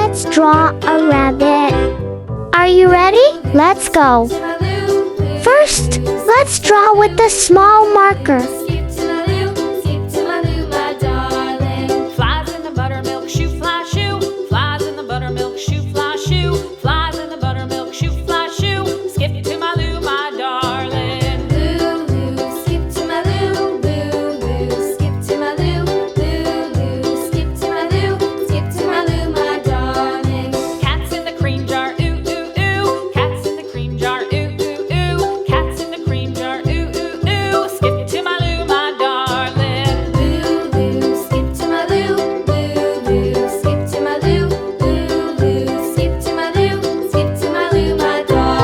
let's draw a rabbit. Are you ready? Let's go. First, let's draw with the small marker. Flies in the buttermilk shoe, fly shoe. Flies in the buttermilk shoe, fly shoe. Flies in the buttermilk shoe, fly shoe. Skip to my Lou, my darling. Lou, skip to my Lou. Lou, skip to my Lou. Lou, skip to my Lou. Skip to my Lou, my darling. Cats in the cream jar, ooh, ooh, ooh. Cats in the cream jar, ooh, ooh, ooh. Cats in the cream jar, ooh, ooh, ooh. Skip to my Lou, my darling. Lou, skip to my Lou. Lou, skip to my Lou. Lou, skip to my Lou. Skip to my Lou, my darling.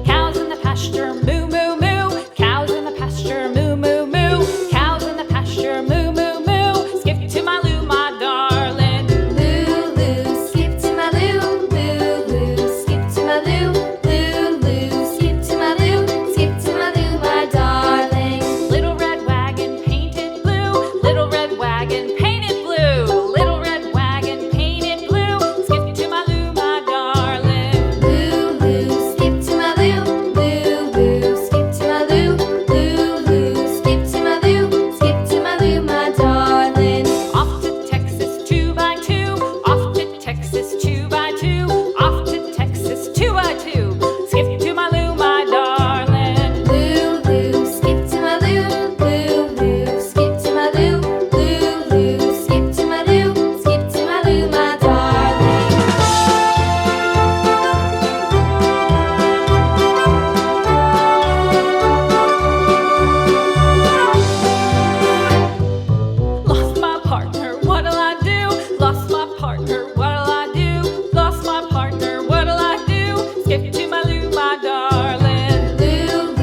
Cows in the pasture, moo, moo, moo. Cows in the pasture, moo, moo, moo. Cows in the pasture, moo, moo, moo. Skip to my Lou, my darling. Lou, skip to my Lou. Lou, skip to my Lou. Lou, skip to my Lou. Skip to my Lou, my darling. Little red wagon painted blue. Little red wagon painted blue. Little red wagon painted blue. Skip to my Lou, my darling. Lou, skip to my Lou. Lou, skip to my Lou. Lou, skip to my Lou. Skip to my Lou, my darling. Off to Texas 2x2. Off to Texas 2x2. Off to Texas 2x2. Skip to my Lou, my darling. Lou, skip to my Lou. Lou, skip to my Lou. Lou, skip to my Lou. Skip to my Lou, my darling. Lost my partner, what'll I do? Lost my partner, what'll I do? Lost my partner, what'll I do? Skip to my Lou, my darling. Lou,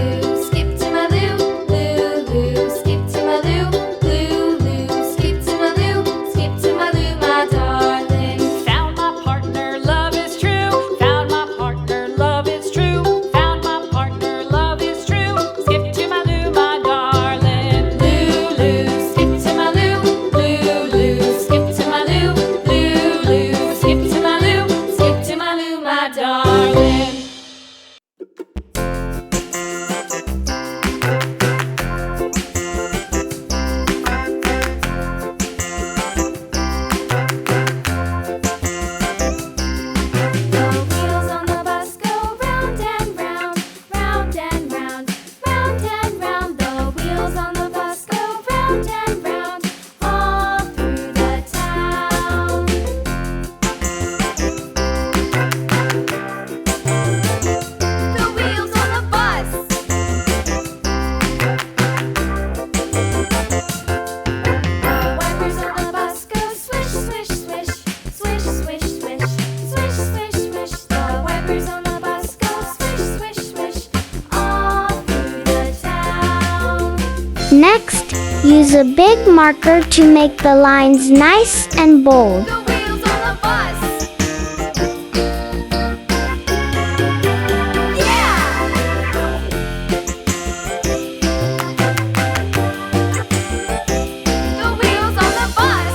skip to my Lou. Lou, skip to my Lou. Lou, skip to my Lou. Skip to my Lou, my darling. Found my partner, love is true. Found my partner, love is true. Found my partner, love is true. Skip to my Lou, my darling. Lou, skip to my Lou. Lou, skip to my Lou. Lou, skip to my Lou. Skip to my Lou, my darling. The wheels on the bus go round and round, round and round, round and round. The wheels on the bus go round and round, all through the town. The wheels on the bus. The wipers on the bus go swish, swish, swish, swish, swish, swish, swish, swish, swish. The wipers on the bus go swish, swish, swish, all through the town. Next, use a big marker to make the lines nice and bold. The wheels on the bus. Yeah! The wheels on the bus.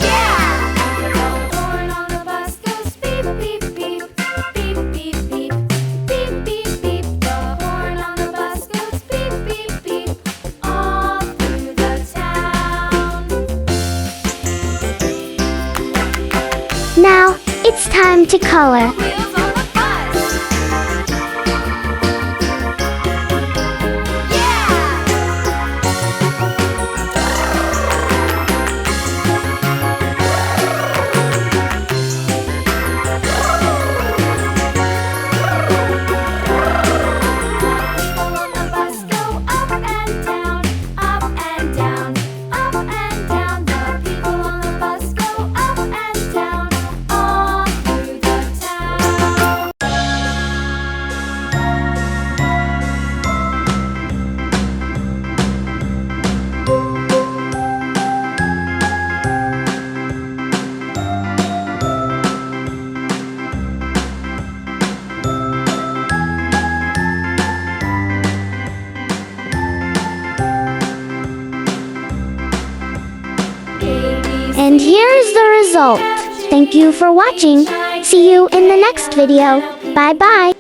Yeah! The horn on the bus goes beep, beep, beep, beep, beep, beep, beep, beep, beep. The horn on the bus goes beep, beep, beep, all through the town. Now, it's time to color. Wheels on the bus. Yeah! People on the bus go up and down, up and down, up and down. The people on the bus go up and down, all through the town. And here's the result. Thank you for watching. See you in the next video. Bye bye.